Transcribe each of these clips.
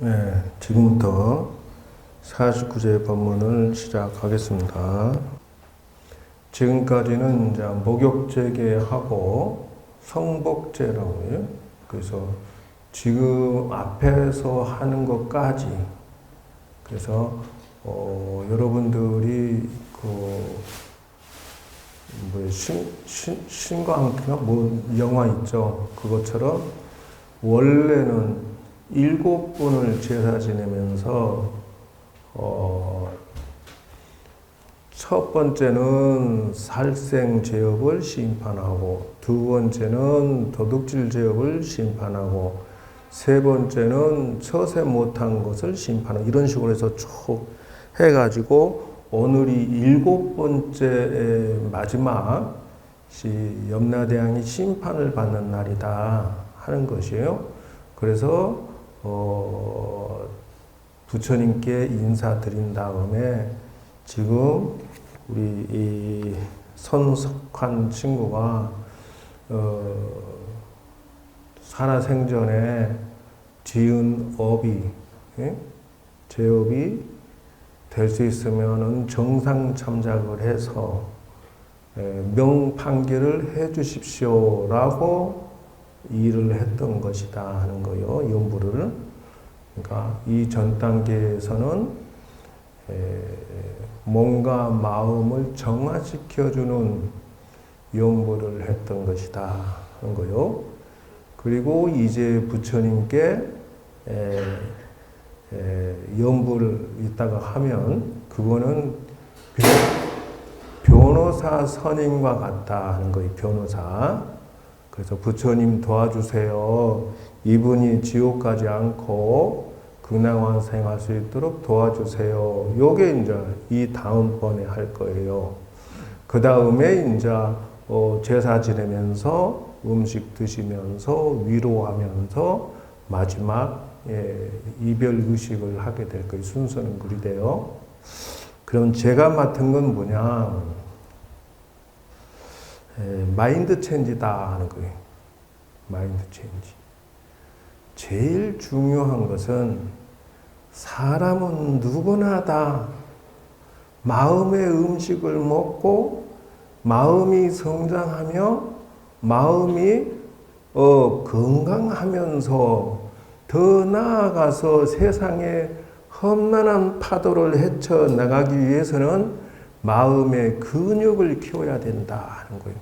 네, 지금부터 49제 법문을 시작하겠습니다. 지금까지는 이제 목욕제계하고 성복제라고 해요. 그래서 지금 앞에서 하는 것까지. 그래서 여러분들이 신광인가 영화 있죠. 그것처럼 원래는 7분을 제사 지내면서 첫 번째는 살생 제업을 심판하고, 두 번째는 도둑질 제업을 심판하고, 세 번째는 처세 못한 것을 심판하고, 이런 식으로 해서 쭉 해가지고 오늘이 7번째 마지막 염라대왕이 심판을 받는 날이다 하는 것이에요. 그래서 부처님께 인사드린 다음에 지금 우리 이 선석한 친구가 살아생전에 지은 업이, 제업이 될 수 있으면은 정상 참작을 해서 명판결을 해 주십시오라고 일을 했던 것이다 하는 거요. 연부를. 그러니까 이 전 단계에서는 몸과 마음을 정화시켜주는 연부를 했던 것이다 하는 거요. 그리고 이제 부처님께 연부를 이따가 하면 그거는 변호사 선임과 같다 하는 거예요. 변호사. 그래서 부처님 도와주세요. 이분이 지옥 가지 않고 극락완생할 수 있도록 도와주세요. 요게 이제 이 다음번에 할 거예요. 그 다음에 이제 제사 지내면서 음식 드시면서 위로하면서 마지막 이별 의식을 하게 될 거예요. 순서는 그리돼요. 그럼 제가 맡은 건 뭐냐? 마인드 체인지다 하는 거예요. 마인드 체인지. 제일 중요한 것은 사람은 누구나 다 마음의 음식을 먹고 마음이 성장하며 마음이 건강하면서 더 나아가서 세상에 험난한 파도를 헤쳐나가기 위해서는 마음의 근육을 키워야 된다 하는 거예요.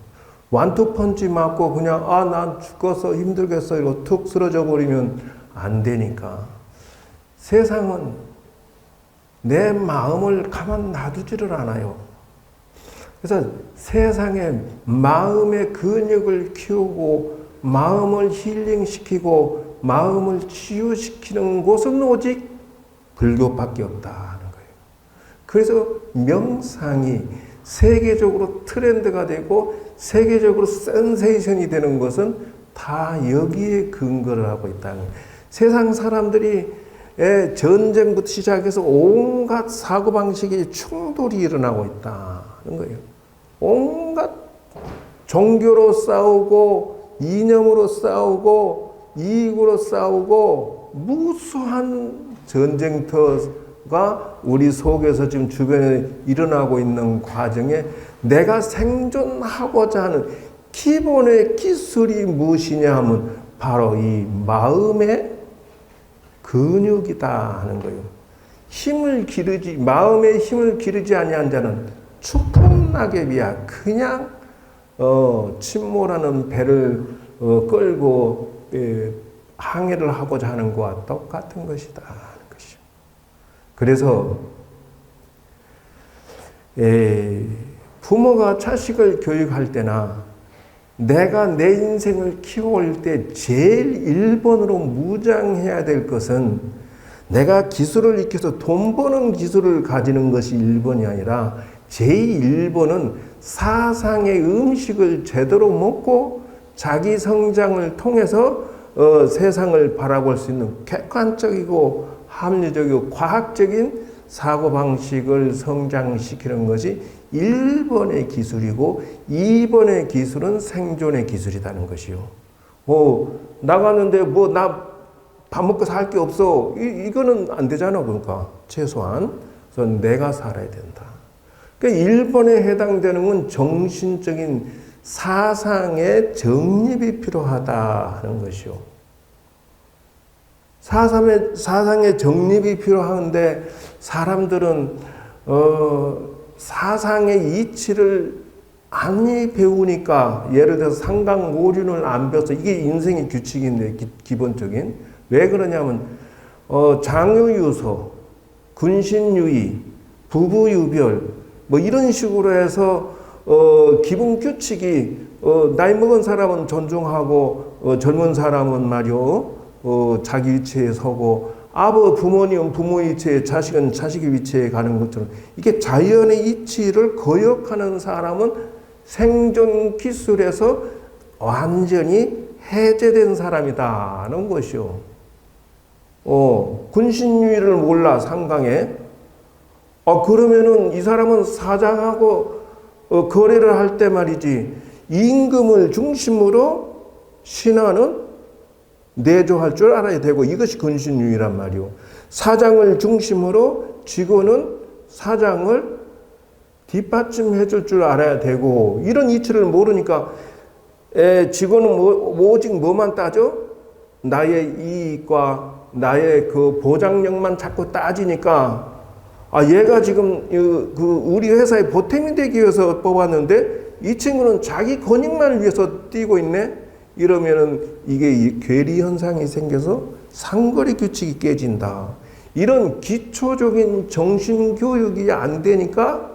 완투펀치 맞고 그냥 난 죽어서 힘들겠어 이러고 툭 쓰러져 버리면 안 되니까 세상은 내 마음을 가만 놔두지를 않아요. 그래서 세상에 마음의 근육을 키우고 마음을 힐링시키고 마음을 치유시키는 곳은 오직 불교밖에 없다 하는 거예요. 그래서 명상이 세계적으로 트렌드가 되고 세계적으로 센세이션이 되는 것은 다 여기에 근거를 하고 있다는 거예요. 세상 사람들이 전쟁부터 시작해서 온갖 사고방식의 충돌이 일어나고 있다는 거예요. 온갖 종교로 싸우고 이념으로 싸우고 이익으로 싸우고 무수한 전쟁터가 우리 속에서 지금 주변에 일어나고 있는 과정에 내가 생존하고자 하는 기본의 기술이 무엇이냐 하면 바로 이 마음의 근육이다 하는 거예요. 마음의 힘을 기르지 아니한 자는 추풍낙엽이야. 그냥 침몰하는 배를 끌고 항해를 하고자 하는 것과 똑같은 것이다 하는 것이죠. 그래서 부모가 자식을 교육할 때나 내가 내 인생을 키워올 때 제일 1번으로 무장해야 될 것은 내가 기술을 익혀서 돈 버는 기술을 가지는 것이 1번이 아니라 제일 1번은 사상의 음식을 제대로 먹고 자기 성장을 통해서 세상을 바라볼 수 있는 객관적이고 합리적이고 과학적인 사고방식을 성장시키는 것이 1번의 기술이고 2번의 기술은 생존의 기술이라는 것이요. 나가는데 나 밥 먹고 살 게 없어. 이거는 안 되잖아. 그러니까 최소한 그래서 내가 살아야 된다. 그러니까 1번에 해당되는 건 정신적인 사상의 정립이 필요하다 하는 것이요. 사상의 정립이 필요한데 사람들은 사상의 이치를 안 배우니까 예를 들어서 상강모륜을 안 배워서 이게 인생의 규칙인데 기본적인 왜 그러냐면 장유유서, 군신유의, 부부유별 뭐 이런 식으로 해서 기본 규칙이 나이 먹은 사람은 존중하고 젊은 사람은 말이요 자기 위치에 서고 부모님은 부모 위치에 자식은 자식의 위치에 가는 것처럼 이게 자연의 이치를 거역하는 사람은 생존 기술에서 완전히 해제된 사람이다는 것이요. 군신유의를 몰라 상강에. 그러면은 이 사람은 사장하고 거래를 할 때 말이지 임금을 중심으로 신하는 내조할 줄 알아야 되고 이것이 군신유의란 말이요. 사장을 중심으로 직원은 사장을 뒷받침해 줄 알아야 되고 이런 이치를 모르니까 직원은 오직 뭐만 따져? 나의 이익과 나의 그 보장력만 자꾸 따지니까 얘가 지금 우리 회사에 보탬이 되기 위해서 뽑았는데 이 친구는 자기 권익만을 위해서 뛰고 있네? 이러면은 이게 괴리 현상이 생겨서 상거래 규칙이 깨진다. 이런 기초적인 정신교육이 안 되니까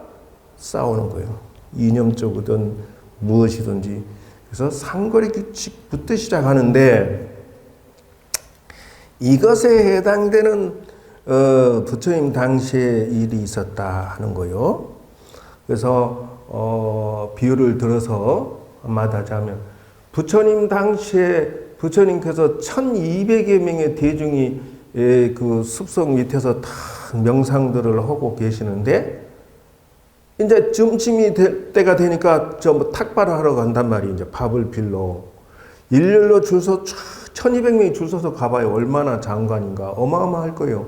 싸우는 거예요. 이념적이든 무엇이든지. 그래서 상거래 규칙부터 시작하는데 이것에 해당되는 부처님 당시에 일이 있었다 하는 거예요. 그래서 비유를 들어서 말하자면 부처님 당시에 부처님께서 1200여 명의 대중이 그 숲속 밑에서 다 명상들을 하고 계시는데 이제 점심이 될 때가 되니까 전부 탁발을 하러 간단 말이에요. 이제 밥을 빌러. 일렬로 줄 서 1200명이 줄 서서 가봐요. 얼마나 장관인가. 어마어마할 거예요.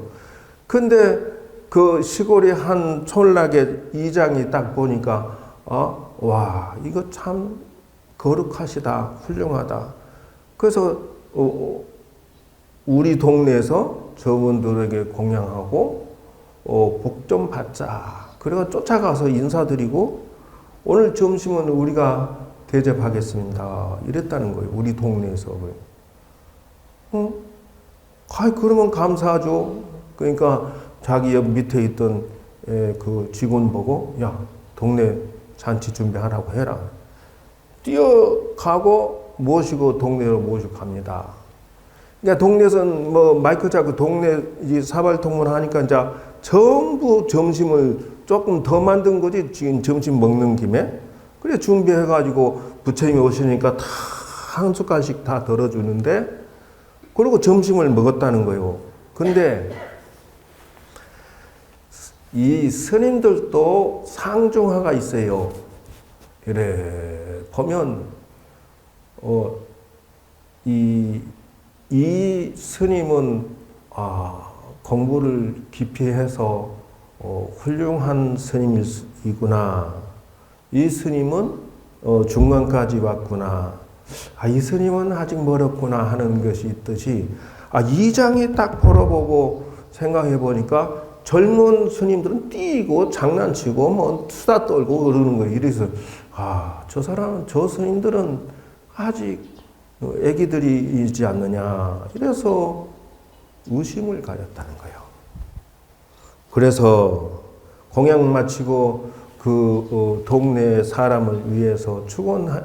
근데 그 시골의 한 촌락의 이장이 딱 보니까 와 이거 참 거룩하시다. 훌륭하다. 그래서 우리 동네에서 저분들에게 공양하고 복 좀 받자. 그래서 쫓아가서 인사드리고 오늘 점심은 우리가 대접하겠습니다. 이랬다는 거예요. 우리 동네에서. 그러면 감사하죠. 그러니까 자기 옆 밑에 있던 그 직원 보고 야 동네 잔치 준비하라고 해라. 뛰어가고 모시고 동네로 모시고 갑니다. 그러니까 동네에서는 뭐 마이크 잡고 동네 사발통문 하니까 이제 전부 점심을 조금 더 만든 거지 지금 점심 먹는 김에 그래 준비해가지고 부처님이 오시니까 다 한 숟갈씩 다 덜어주는데 그리고 점심을 먹었다는 거예요. 근데 이 스님들도 상중하가 있어요. 이래 보면 이 스님은 공부를 깊이 해서 훌륭한 스님이구나. 이 스님은 중간까지 왔구나. 이 스님은 아직 멀었구나 하는 것이 있듯이 이 장이 딱 벌어보고 생각해 보니까 젊은 스님들은 뛰고 장난치고 뭐 수다 떨고 그러는 거예요. 이래서 저 스님들은 아직 애기들이지 않느냐. 이래서 의심을 가졌다는 거예요. 그래서 공양 마치고 그 동네 사람을 위해서 축원해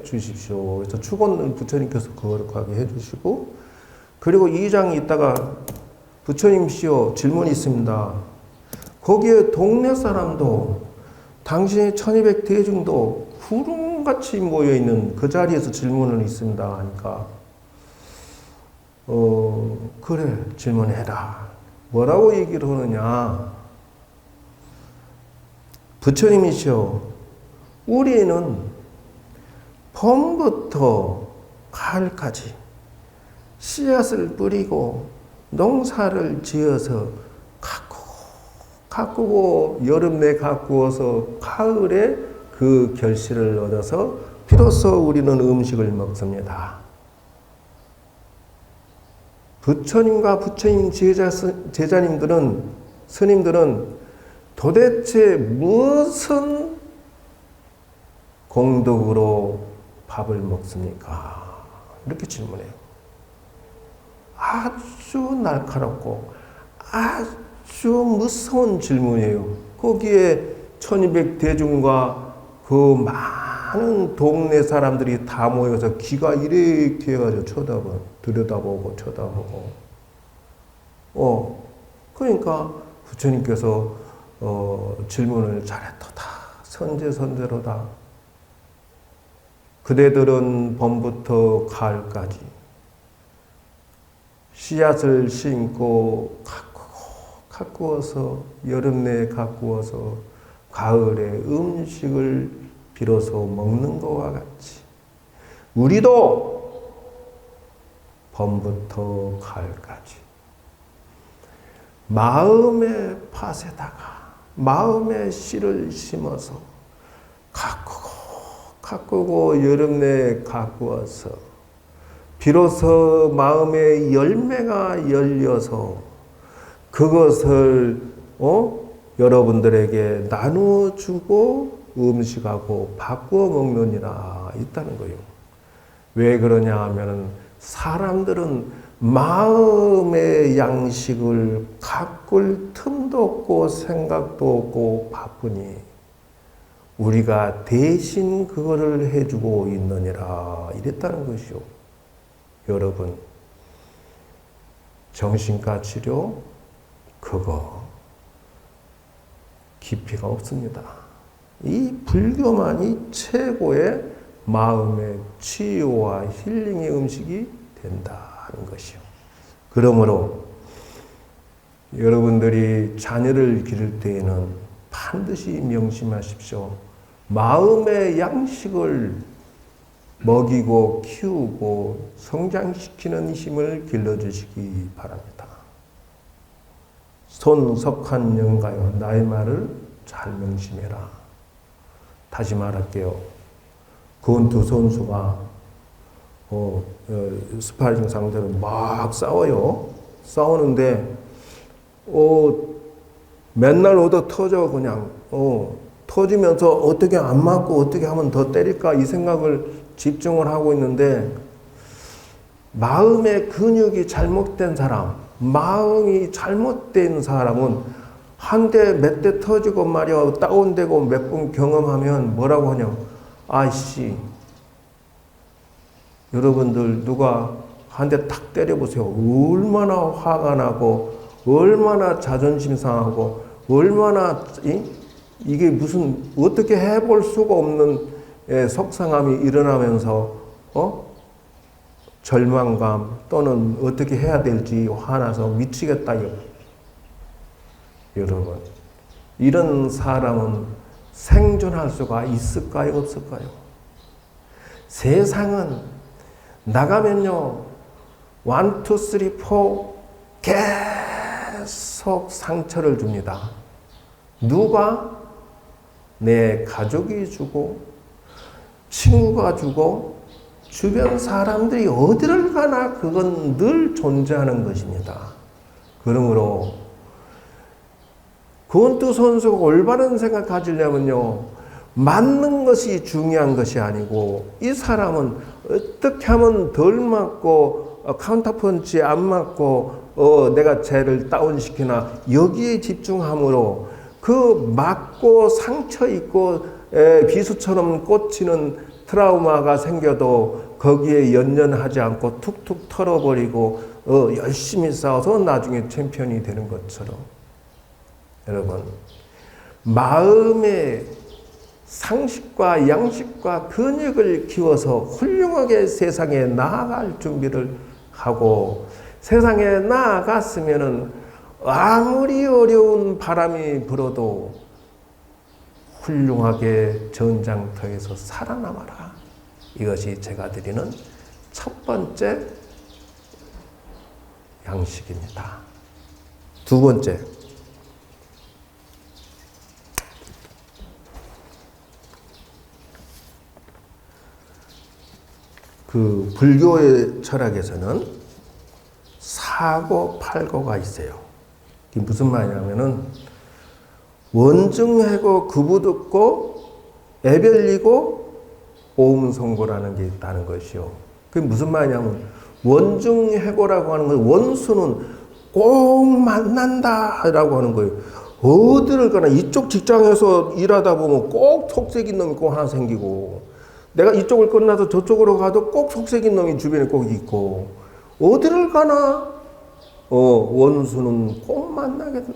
주십시오. 그래서 축원을 부처님께서 거룩하게 해주시고 그리고 이장이 있다가 부처님시여 질문이 있습니다. 거기에 동네 사람도 당신의 1200 대중도 구름같이 모여있는 그 자리에서 질문을 있습니다 하니까 그래 질문해라. 뭐라고 얘기를 하느냐. 부처님이시여 우리는 봄부터 가을까지 씨앗을 뿌리고 농사를 지어서 가꾸고 여름에 가꾸어서 가을에 그 결실을 얻어서 비로소 우리는 음식을 먹습니다. 부처님과 부처님 제자님들은, 스님들은 도대체 무슨 공덕으로 밥을 먹습니까? 이렇게 질문해요. 아주 날카롭고 아주 무서운 질문이에요. 거기에 1200 대중과 그 많은 동네 사람들이 다 모여서 귀가 이렇게 해가지고 들여다보고 쳐다보고. 그러니까 부처님께서 질문을 잘했도다. 선제선제로다. 그대들은 봄부터 가을까지 씨앗을 심고 가꾸어서 여름 내에 가꾸어서 가을에 음식을 비로소 먹는 것과 같이 우리도 봄부터 가을까지 마음의 밭에다가 마음의 씨를 심어서 가꾸고 여름 내에 가꾸어서 비로소 마음의 열매가 열려서 그것을 여러분들에게 나누어주고 음식하고 바꾸어 먹느니라 있다는 거예요. 왜 그러냐 하면은 사람들은 마음의 양식을 가꿀 틈도 없고 생각도 없고 바쁘니 우리가 대신 그거를 해주고 있느니라 이랬다는 것이요. 여러분, 정신과 치료 그거 깊이가 없습니다. 이 불교만이 최고의 마음의 치유와 힐링의 음식이 된다는 것이요. 그러므로 여러분들이 자녀를 기를 때에는 반드시 명심하십시오. 마음의 양식을 먹이고 키우고 성장시키는 힘을 길러주시기 바랍니다. 손석한 영가요, 나의 말을 잘 명심해라. 다시 말할게요. 권투 선수가 스파링 상대로 막 싸워요. 싸우는데 맨날 얻어 터져 그냥 터지면서 어떻게 안 맞고 어떻게 하면 더 때릴까 이 생각을 집중을 하고 있는데 마음의 근육이 잘못된 사람, 마음이 잘못된 사람은 한 대 몇 대 터지고 말이야 다운되고 몇 번 경험하면 뭐라고 하냐. 아이씨, 여러분들 누가 한 대 탁 때려보세요. 얼마나 화가 나고 얼마나 자존심 상하고 얼마나 이게 무슨 어떻게 해볼 수가 없는 속상함이 일어나면서 절망감 또는 어떻게 해야 될지 화나서 미치겠다. 여러분, 이런 사람은 생존할 수가 있을까요? 없을까요? 세상은 나가면요 1, 2, 3, 4 계속 상처를 줍니다. 누가? 내 가족이 주고 친구가 주고 주변 사람들이 어디를 가나 그건 늘 존재하는 것입니다. 그러므로 권투 선수가 올바른 생각 가지려면요 맞는 것이 중요한 것이 아니고 이 사람은 어떻게 하면 덜 맞고 카운터펀치 안 맞고 내가 쟤를 다운시키나 여기에 집중함으로 그 맞고 상처 있고 비수처럼 꽂히는 트라우마가 생겨도 거기에 연연하지 않고 툭툭 털어버리고 열심히 싸워서 나중에 챔피언이 되는 것처럼 여러분 마음의 상식과 양식과 근육을 키워서 훌륭하게 세상에 나아갈 준비를 하고 세상에 나아갔으면은 아무리 어려운 바람이 불어도 훌륭하게 전장터에서 살아남아라. 이것이 제가 드리는 첫 번째 양식입니다. 두 번째, 그 불교의 철학에서는 사고 팔고가 있어요. 이게 무슨 말이냐면은 원증해고 그부듣고 애별리고 오음성고라는 게 있다는 것이요. 그게 무슨 말이냐면 원증해고라고 하는 건 원수는 꼭 만난다라고 하는 거예요. 어디를 가나 이쪽 직장에서 일하다 보면 꼭 속색인 놈이 꼭 하나 생기고, 내가 이쪽을 끝나서 저쪽으로 가도 꼭 속색인 놈이 주변에 꼭 있고, 어디를 가나 원수는 꼭 만나게 돼.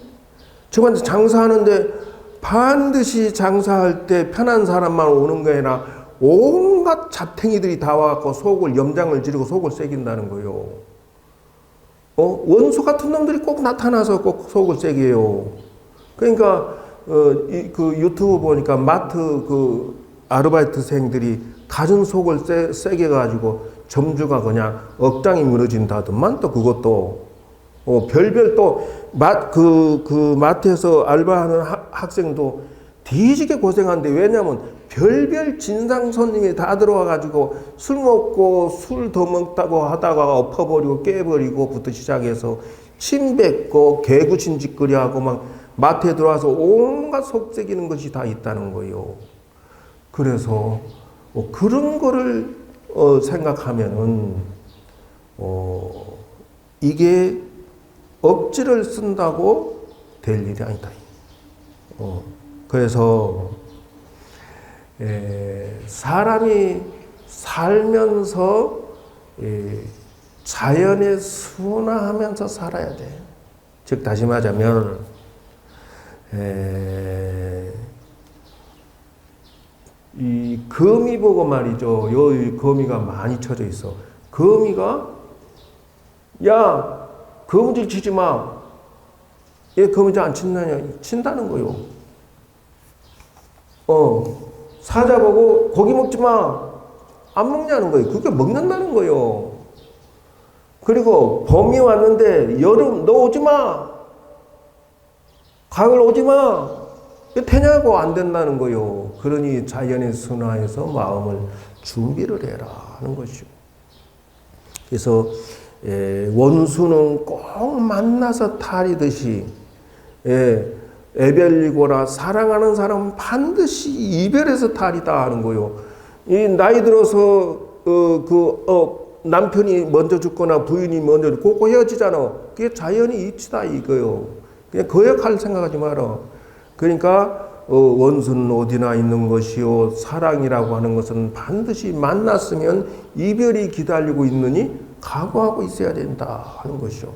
저한테 장사하는데 반드시 장사할 때 편한 사람만 오는 게 아니라 온갖 잡탱이들이 다 와갖고 속을 염장을 지르고 속을 새긴다는 거예요. 원수 같은 놈들이 꼭 나타나서 꼭 속을 새게 해요. 그러니까 그 유튜브 보니까 마트 그 아르바이트생들이 가진 속을 세게 가지고 점주가 그냥 억장이 무너진다더만. 또 그것도 별별 또 그 마트에서 알바하는 학생도 뒤지게 고생한데, 왜냐면 별별 진상 손님이 다 들어와 가지고 술 먹고 술 더 먹다고 하다가 엎어버리고 깨버리고부터 시작해서 침 뱉고 개구신 짓거리 하고 막 마트에 들어와서 온갖 속색이는 것이 다 있다는 거예요. 그래서 그런 거를 생각하면은 이게 억지를 쓴다고 될 일이 아니다. 그래서 사람이 살면서 자연에 순화하면서 살아야 돼. 즉 다시 말하자면 이 거미 보고 말이죠. 여기 거미가 많이 쳐져 있어. 거미가 야 거미줄 치지 마. 얘 거미줄 안 친다냐? 친다는 거요. 사자 보고 고기 먹지 마. 안 먹냐는 거예요. 그게 먹는다는 거예요. 그리고 봄이 왔는데 여름 너 오지 마. 가을 오지 마. 되냐고 안 된다는 거요. 그러니 자연의 순화에서 마음을 준비를 해라 하는 것이죠. 그래서 원수는 꼭 만나서 탈이듯이 애별리고라 사랑하는 사람은 반드시 이별해서 탈이다 하는 거요. 이 나이 들어서 남편이 먼저 죽거나 부인이 먼저 죽고 꼭 헤어지잖아. 그게 자연의 이치다 이거요. 그냥 그 역할 생각하지 마라. 그러니까 원수는 어디나 있는 것이요 사랑이라고 하는 것은 반드시 만났으면 이별이 기다리고 있느니 각오하고 있어야 된다 하는 것이요.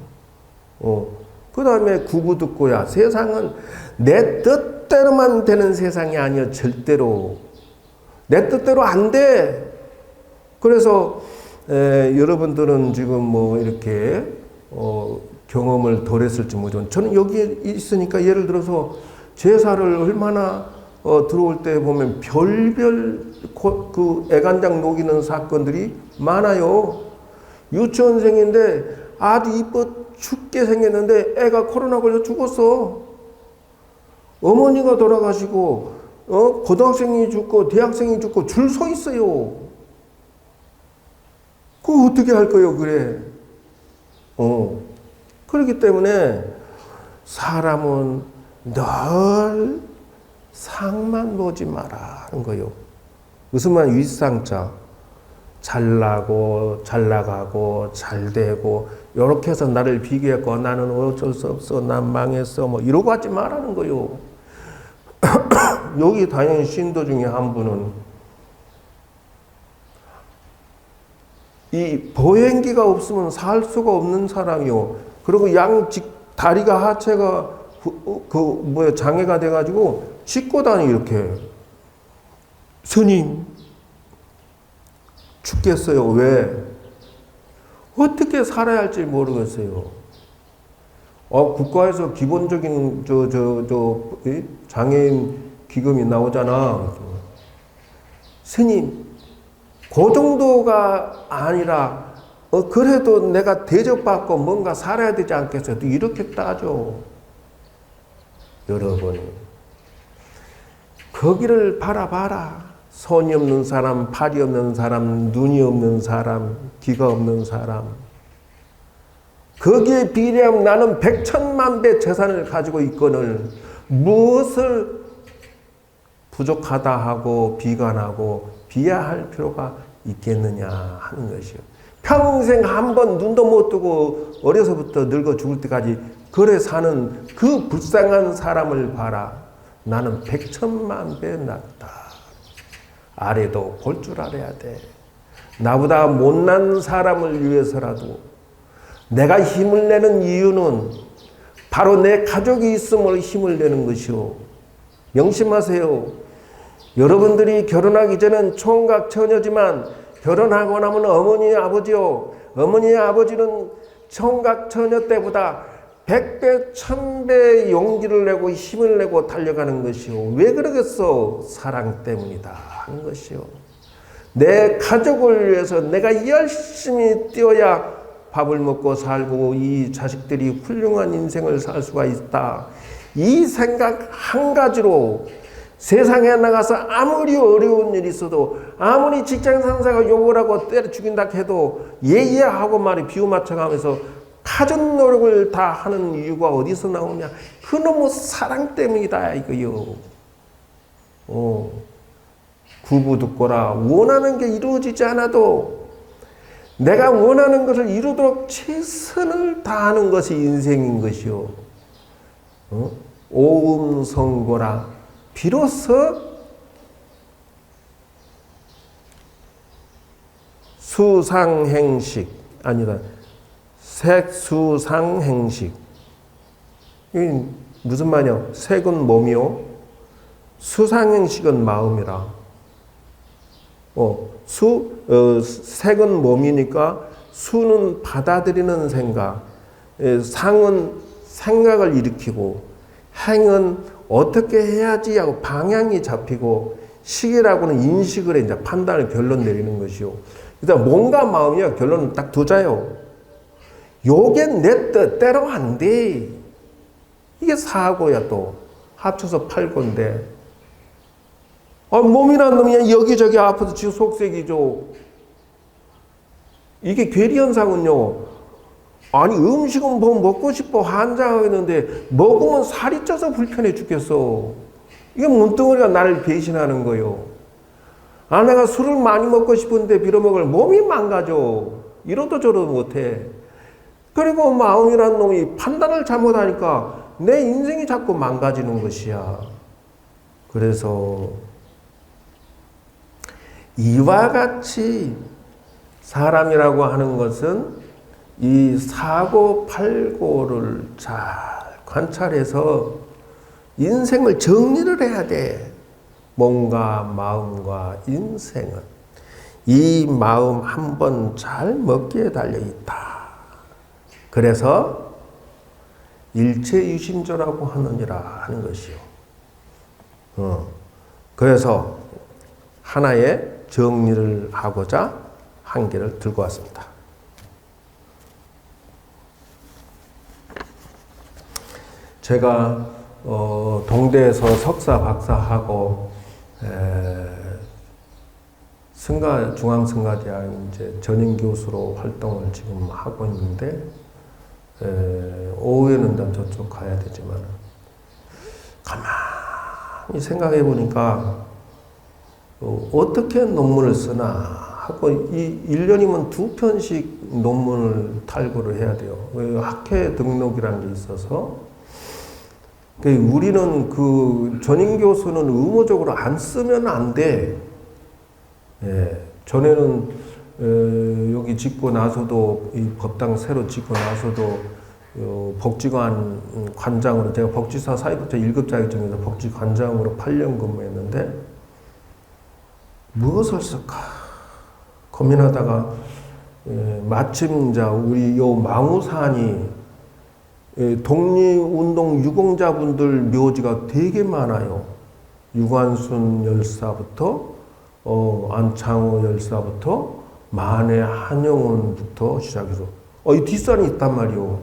그 다음에 구부듣고야 세상은 내 뜻대로만 되는 세상이 아니야. 절대로 내 뜻대로 안 돼. 그래서 여러분들은 지금 뭐 이렇게 경험을 덜 했을지 모르지만 저는 여기에 있으니까 예를 들어서 제사를 얼마나 들어올 때 보면 별별 그 애간장 녹이는 사건들이 많아요. 유치원생인데 아주 이뻐 죽게 생겼는데 애가 코로나 걸려 죽었어. 어머니가 돌아가시고 고등학생이 죽고 대학생이 죽고 줄 서 있어요. 그거 어떻게 할 거예요, 그래? 그렇기 때문에 사람은 늘 상만 보지 마라 하는 거예요. 무슨 말? 윗상자. 잘나고 잘나가고 잘되고 이렇게 해서 나를 비교했고 나는 어쩔 수 없어 난 망했어 뭐 이러고 하지 말라는 거요. 여기 다니는 신도 중에 한 분은 이 보행기가 없으면 살 수가 없는 사람이요. 그리고 다리가 하체가 장애가 돼가지고 짚고 다니 이렇게. 스님 죽겠어요. 왜? 어떻게 살아야 할지 모르겠어요. 국가에서 기본적인 장애인 기금이 나오잖아. 스님, 그 정도가 아니라 그래도 내가 대접받고 뭔가 살아야 되지 않겠어요? 이렇게 따져. 여러분, 거기를 바라봐라. 손이 없는 사람, 팔이 없는 사람, 눈이 없는 사람, 귀가 없는 사람. 거기에 비례하면 나는 100,000,000 배 재산을 가지고 있거늘 무엇을 부족하다 하고 비관하고 비하할 필요가 있겠느냐 하는 것이요. 평생 한 번 눈도 못 뜨고 어려서부터 늙어 죽을 때까지 그래 사는 그 불쌍한 사람을 봐라. 나는 100,000,000 배 낫다. 아래도 볼 줄 알아야 돼. 나보다 못난 사람을 위해서라도 내가 힘을 내는 이유는 바로 내 가족이 있음으로 힘을 내는 것이요. 명심하세요. 여러분들이 결혼하기 전엔 총각 처녀지만 결혼하고 나면 어머니 아버지요. 어머니 아버지는 총각 처녀 때보다 100배 1000배 용기를 내고 힘을 내고 달려가는 것이요. 왜 그러겠어? 사랑 때문이다 하는 것이요. 내 가족을 위해서 내가 열심히 뛰어야 밥을 먹고 살고 이 자식들이 훌륭한 인생을 살 수가 있다. 이 생각 한 가지로 세상에 나가서 아무리 어려운 일이 있어도 아무리 직장 상사가 욕을 하고 때려 죽인다 해도 예예하고 말이 비유 맞춰가면서 가진 노력을 다 하는 이유가 어디서 나오냐? 그놈의 사랑 때문이다 이거요. 구부 듣거라. 원하는 게 이루어지지 않아도 내가 원하는 것을 이루도록 최선을 다하는 것이 인생인 것이요. 오음성고라. 비로소 수상행식 아니다. 색수상행식. 이게 무슨 말이야? 색은 몸이요. 수상행식은 마음이라. 색은 몸이니까 수는 받아들이는 생각, 상은 생각을 일으키고 행은 어떻게 해야지 하고 방향이 잡히고 식이라고는 인식을 해 이제 판단을 결론 내리는 것이요. 일단 몸과 마음이야 결론은 딱 두자요. 요게 내 뜻대로 안 돼. 이게 사고야 또 합쳐서 8고인데. 몸이란 놈이 여기저기 아파서 지금 속색이죠. 이게 괴리현상은요. 아니 음식은 뭐 먹고 싶어 환장하고 있는데 먹으면 살이 쪄서 불편해 죽겠어. 이게 몸뚱어리가 나를 배신하는 거요. 내가 술을 많이 먹고 싶은데 빌어먹을 몸이 망가져. 이러도 저러도 못해. 그리고 마음이란 놈이 판단을 잘못하니까 내 인생이 자꾸 망가지는 것이야. 그래서 이와 같이 사람이라고 하는 것은 이 사고 팔고를 잘 관찰해서 인생을 정리를 해야 돼. 몸과 마음과 인생은 이 마음 한 번 잘 먹기에 달려있다. 그래서 일체유심조라고 하느니라 하는 것이요. 그래서 하나의 정리를 하고자 한 개를 들고 왔습니다. 제가 동대에서 석사 박사하고 중앙승가대학 이제 전임 교수로 활동을 지금 하고 있는데 오후에는 난 저쪽 가야 되지만 가만히 생각해 보니까 어떻게 논문을 쓰나 하고 이 1년이면 2편씩 논문을 탈고를 해야 돼요. 학회 등록이라는 게 있어서 우리는 그 전임 교수는 의무적으로 안 쓰면 안 돼. 전에는 여기 짓고 나서도 이 법당 새로 짓고 나서도 복지관 관장으로 제가 복지사 사회복지 1급 자격증에서 복지관장으로 8년 근무했는데 무엇을 쓸까 고민하다가 마침 우리 요 망우산이 독립운동 유공자분들 묘지가 되게 많아요. 유관순 열사부터 안창호 열사부터 만에 한 영혼부터 시작해서 이 뒷산이 있단 말이오.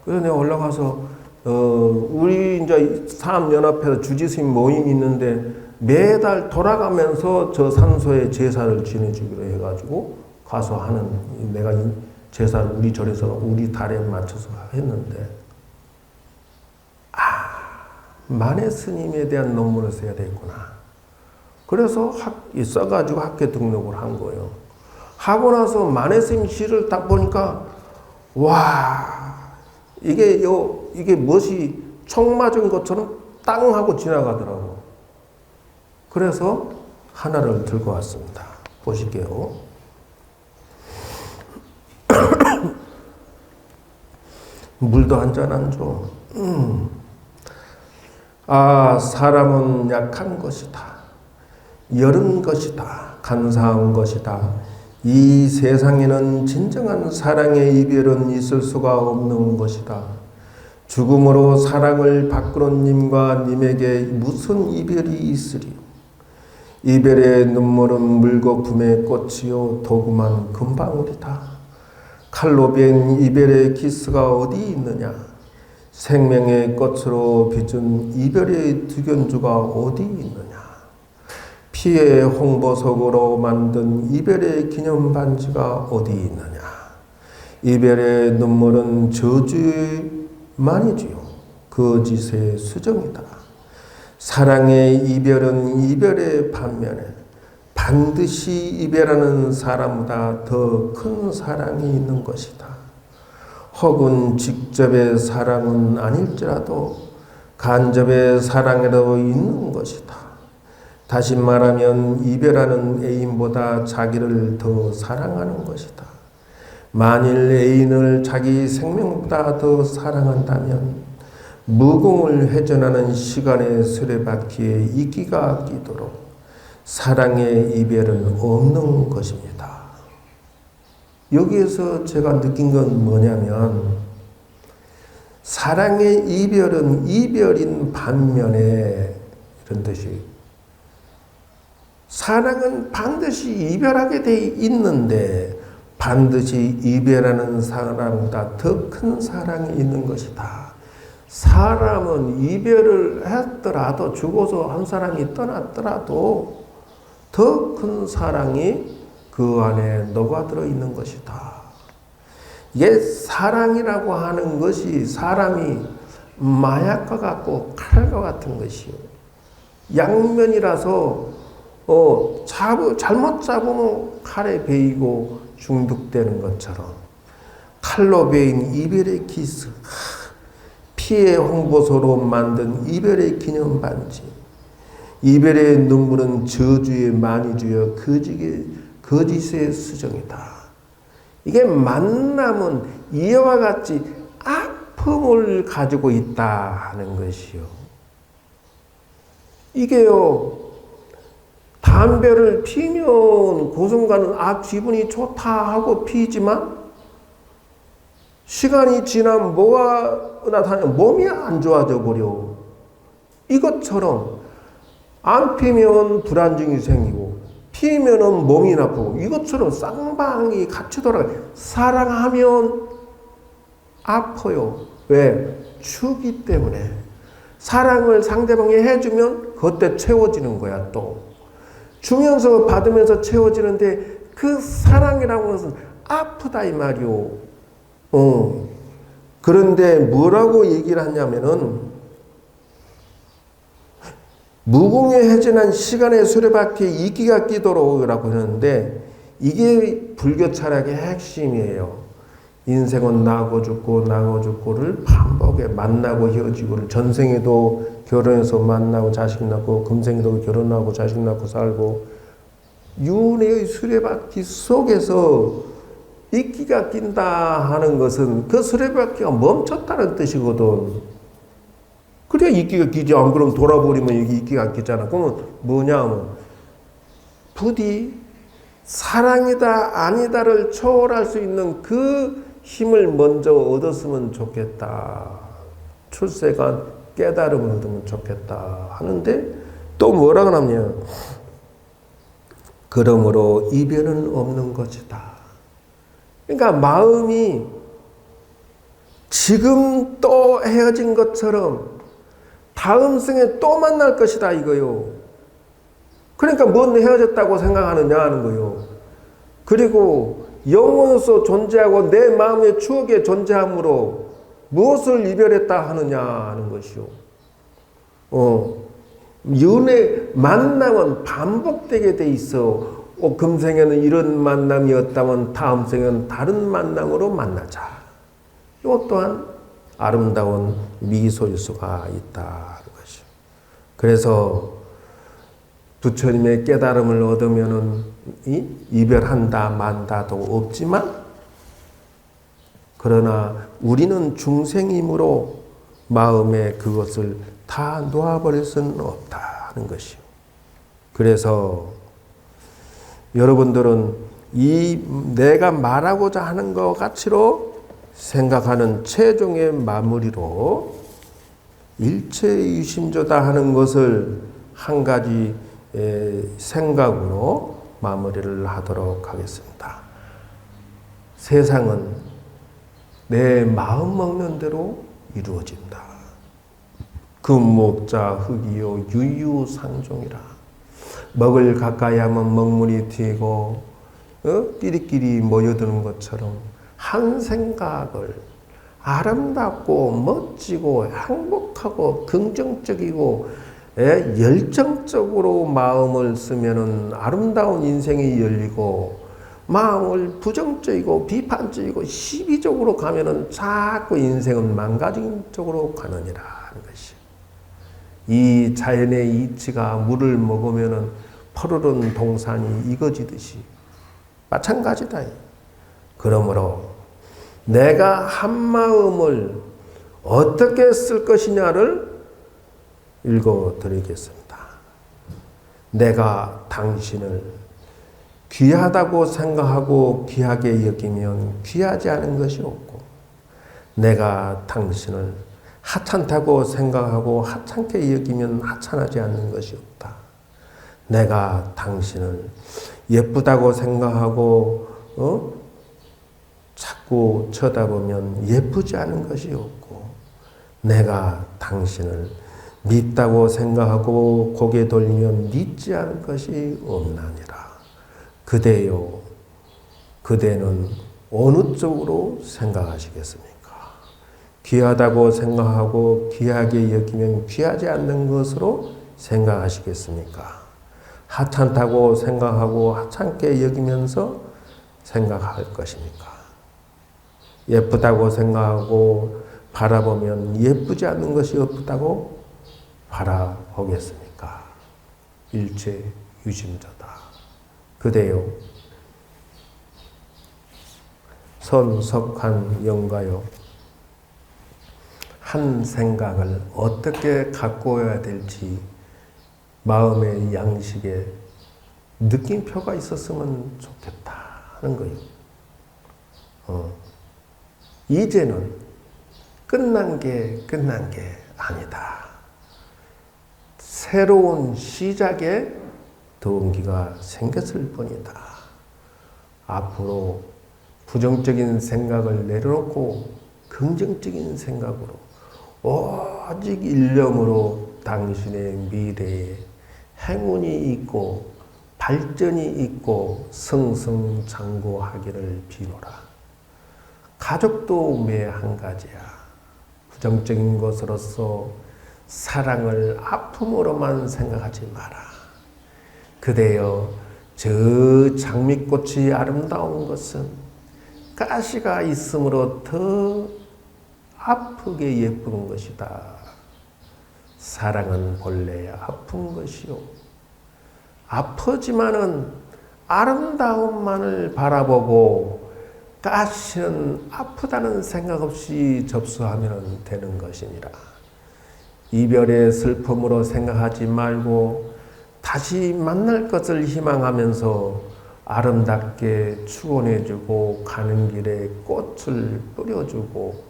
그래서 내가 올라가서 우리 이제 사암연합회에서 주지스님 모임이 있는데 매달 돌아가면서 저 산소에 제사를 지내주기로 해가지고 가서 하는, 내가 이 제사를 우리 절에서 우리 달에 맞춰서 했는데, 만해 스님에 대한 논문을 써야 되겠구나. 그래서 써가지고 학회 등록을 한 거예요. 하고 나서 만해 스님 시를 딱 보니까, 와, 이게 무엇이 총 맞은 것처럼 땅 하고 지나가더라고. 그래서 하나를 들고 왔습니다. 보실게요. 물도 한잔 안 줘. 사람은 약한 것이다. 여른 것이다. 간사한 것이다. 이 세상에는 진정한 사랑의 이별은 있을 수가 없는 것이다. 죽음으로 사랑을 바꾸는 님과 님에게 무슨 이별이 있으리요. 이별의 눈물은 물거품의 꽃이요 도구만 금방울이다. 칼로 벤 이별의 키스가 어디 있느냐. 생명의 꽃으로 빚은 이별의 두견주가 어디 있느냐. 피의 홍보석으로 만든 이별의 기념 반지가 어디 있느냐. 이별의 눈물은 저주의 만이지요. 거짓의 수정이다. 사랑의 이별은 이별의 반면에 반드시 이별하는 사람보다 더 큰 사랑이 있는 것이다. 혹은 직접의 사랑은 아닐지라도 간접의 사랑이라도 있는 것이다. 다시 말하면 이별하는 애인보다 자기를 더 사랑하는 것이다. 만일 애인을 자기 생명보다 더 사랑한다면 무궁을 회전하는 시간의 수레바퀴에 이끼가 끼도록 사랑의 이별은 없는 것입니다. 여기에서 제가 느낀 건 뭐냐면 사랑의 이별은 이별인 반면에 이런 뜻이 사랑은 반드시 이별하게 돼 있는데 반드시 이별하는 사랑보다 더 큰 사랑이 있는 것이다. 사람은 이별을 했더라도 죽어서 한 사람이 떠났더라도 더 큰 사랑이 그 안에 녹아들어 있는 것이다. 이게 사랑이라고 하는 것이 사람이 마약과 같고 칼과 같은 것이요. 양면이라서 잘못 잡으면 칼에 베이고 중독되는 것처럼 칼로 베인 이별의 키스, 피의 홍보소로 만든 이별의 기념 반지, 이별의 눈물은 저주의 만이주여 거짓의 수정이다. 이게 만남은 이와 같이 아픔을 가지고 있다 하는 것이요. 이게요, 담배를 피면 그 순간은 기분이 좋다 하고 피지만 시간이 지나면 뭐가 나타나면 몸이 안 좋아져 버려. 이것처럼 안 피면 불안증이 생기고 피면은 몸이 나쁘고 이것처럼 쌍방이 같이 돌아가요. 사랑하면 아파요. 왜? 주기 때문에. 사랑을 상대방이 해주면 그때 채워지는 거야. 또 주면서 받으면서 채워지는데 그 사랑이라는 것은 아프다 이 말이오. 그런데 뭐라고 얘기를 하냐면은 무궁에 회전한 시간의 수레바퀴에 이끼가 끼도록 라고 하는데 이게 불교 철학의 핵심이에요. 인생은 나고 죽고 나고 죽고를 반복해 만나고 헤어지고를 전생에도 결혼해서 만나고 자식 낳고 금생에도 결혼하고 자식 낳고 살고 윤회의 수레바퀴 속에서 이끼가 낀다 하는 것은 그 수레바퀴가 멈췄다는 뜻이거든. 그래야 이끼가 끼지. 안 그러면 돌아버리면 여기 이끼가 끼잖아. 그러면 뭐냐? 부디 사랑이다 아니다를 초월할 수 있는 그 힘을 먼저 얻었으면 좋겠다. 출세간 깨달음을 얻으면 좋겠다 하는데 또 뭐라고 하냐? 그러므로 이별은 없는 것이다. 그러니까 마음이 지금 또 헤어진 것처럼 다음 생에 또 만날 것이다 이거요. 그러니까 뭔 헤어졌다고 생각하느냐 하는 거요. 그리고 영원으로서 존재하고 내 마음의 추억에 존재함으로 무엇을 이별했다 하느냐 하는 것이요. 연애 만남은 반복되게 돼 있어. 금생에는 이런 만남이었다면 다음 생에는 다른 만남으로 만나자. 이것 또한 아름다운 미소일 수가 있다는 것이요. 그래서 부처님의 깨달음을 얻으면은 이별한다 만다도 없지만, 그러나 우리는 중생이므로 마음에 그것을 다 놓아버릴 수는 없다는 것이요. 그래서 여러분들은 이 내가 말하고자 하는 것 가치로 생각하는 최종의 마무리로 일체유심조다 하는 것을 한 가지 생각으로 마무리를 하도록 하겠습니다. 세상은 내 마음 먹는 대로 이루어진다. 금목자 흑이요 유유상종이라. 먹을 가까이 하면 먹물이 튀고 끼리끼리 모여드는 것처럼 한 생각을 아름답고 멋지고 행복하고 긍정적이고 열정적으로 마음을 쓰면은 아름다운 인생이 열리고, 마음을 부정적이고 비판적이고 시비적으로 가면은 자꾸 인생은 망가진 쪽으로 가느니라 하는 것이. 이 자연의 이치가 물을 먹으면은 푸르른 동산이 익어지듯이 마찬가지다. 그러므로 내가 한 마음을 어떻게 쓸 것이냐를 읽어드리겠습니다. 내가 당신을 귀하다고 생각하고 귀하게 여기면 귀하지 않은 것이 없고, 내가 당신을 하찮다고 생각하고 하찮게 여기면 하찮하지 않는 것이 없다. 내가 당신을 예쁘다고 생각하고 자꾸 쳐다보면 예쁘지 않은 것이 없고, 내가 당신을 믿다고 생각하고 고개 돌리면 믿지 않을 것이 없나니라. 그대요, 그대는 어느 쪽으로 생각하시겠습니까? 귀하다고 생각하고 귀하게 여기면 귀하지 않는 것으로 생각하시겠습니까? 하찮다고 생각하고 하찮게 여기면서 생각할 것입니까? 예쁘다고 생각하고 바라보면 예쁘지 않는 것이 예쁘다고 바라보겠습니까? 일체 유심자다. 그대요, 선석한 영가요, 한 생각을 어떻게 가꾸어야 될지 마음의 양식에 느낌표가 있었으면 좋겠다 하는 거예요. 이제는 끝난 게 아니다. 새로운 시작에 동기가 생겼을 뿐이다. 앞으로 부정적인 생각을 내려놓고 긍정적인 생각으로 오직 일념으로 당신의 미래에 행운이 있고 발전이 있고 승승장구하기를 비노라. 가족도 매 한 가지야. 부정적인 것으로서 사랑을 아픔으로만 생각하지 마라. 그대여, 저 장미꽃이 아름다운 것은 가시가 있으므로 더 아프게 예쁜 것이다. 사랑은 본래 아픈 것이요, 아프지만은 아름다움만을 바라보고 가시는 아프다는 생각 없이 접수하면 되는 것이니라. 이별의 슬픔으로 생각하지 말고 다시 만날 것을 희망하면서 아름답게 축원해주고, 가는 길에 꽃을 뿌려주고,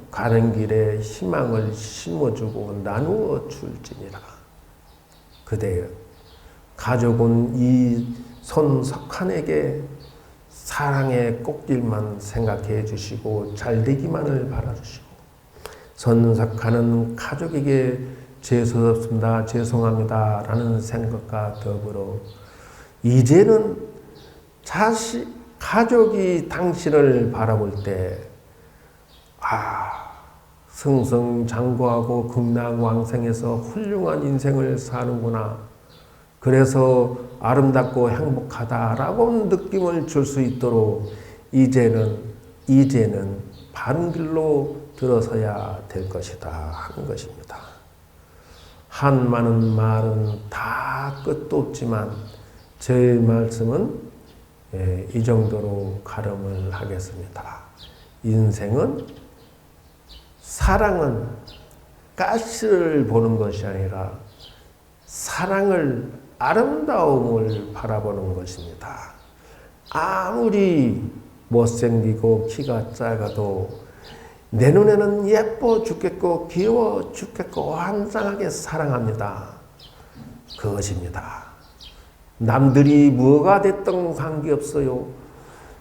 가는 길에 희망을 심어주고 나누어 줄지니라. 그대여, 가족은 이 손석환에게 사랑의 꽃길만 생각해 주시고 잘되기만을 바라주시고, 손석환은 가족에게 죄송합니다, 죄송합니다 라는 생각과 더불어 이제는 가족이 당신을 바라볼 때 승승장구하고 극락왕생해서 훌륭한 인생을 사는구나, 그래서 아름답고 행복하다라고 느낌을 줄 수 있도록 이제는 바른 길로 들어서야 될 것이다 하는 것입니다. 한 많은 말은 다 끝도 없지만 제 말씀은 이 정도로 가름을 하겠습니다. 인생은, 사랑은 가시를 보는 것이 아니라 사랑을, 아름다움을 바라보는 것입니다. 아무리 못생기고 키가 작아도 내 눈에는 예뻐 죽겠고 귀여워 죽겠고 환장하게 사랑합니다. 그것입니다. 남들이 뭐가 됐든 관계없어요.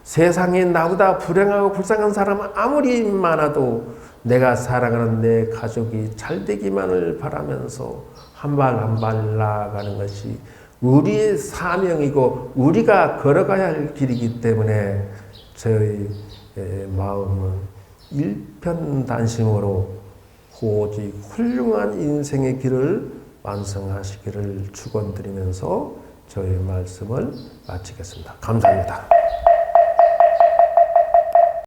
세상에 나보다 불행하고 불쌍한 사람은 아무리 많아도 내가 사랑하는 내 가족이 잘되기만을 바라면서 한 발 한 발 나아가는 것이 우리의 사명이고 우리가 걸어가야 할 길이기 때문에 저희 마음은 일편단심으로 오직 훌륭한 인생의 길을 완성하시기를 축원드리면서 저희 말씀을 마치겠습니다. 감사합니다.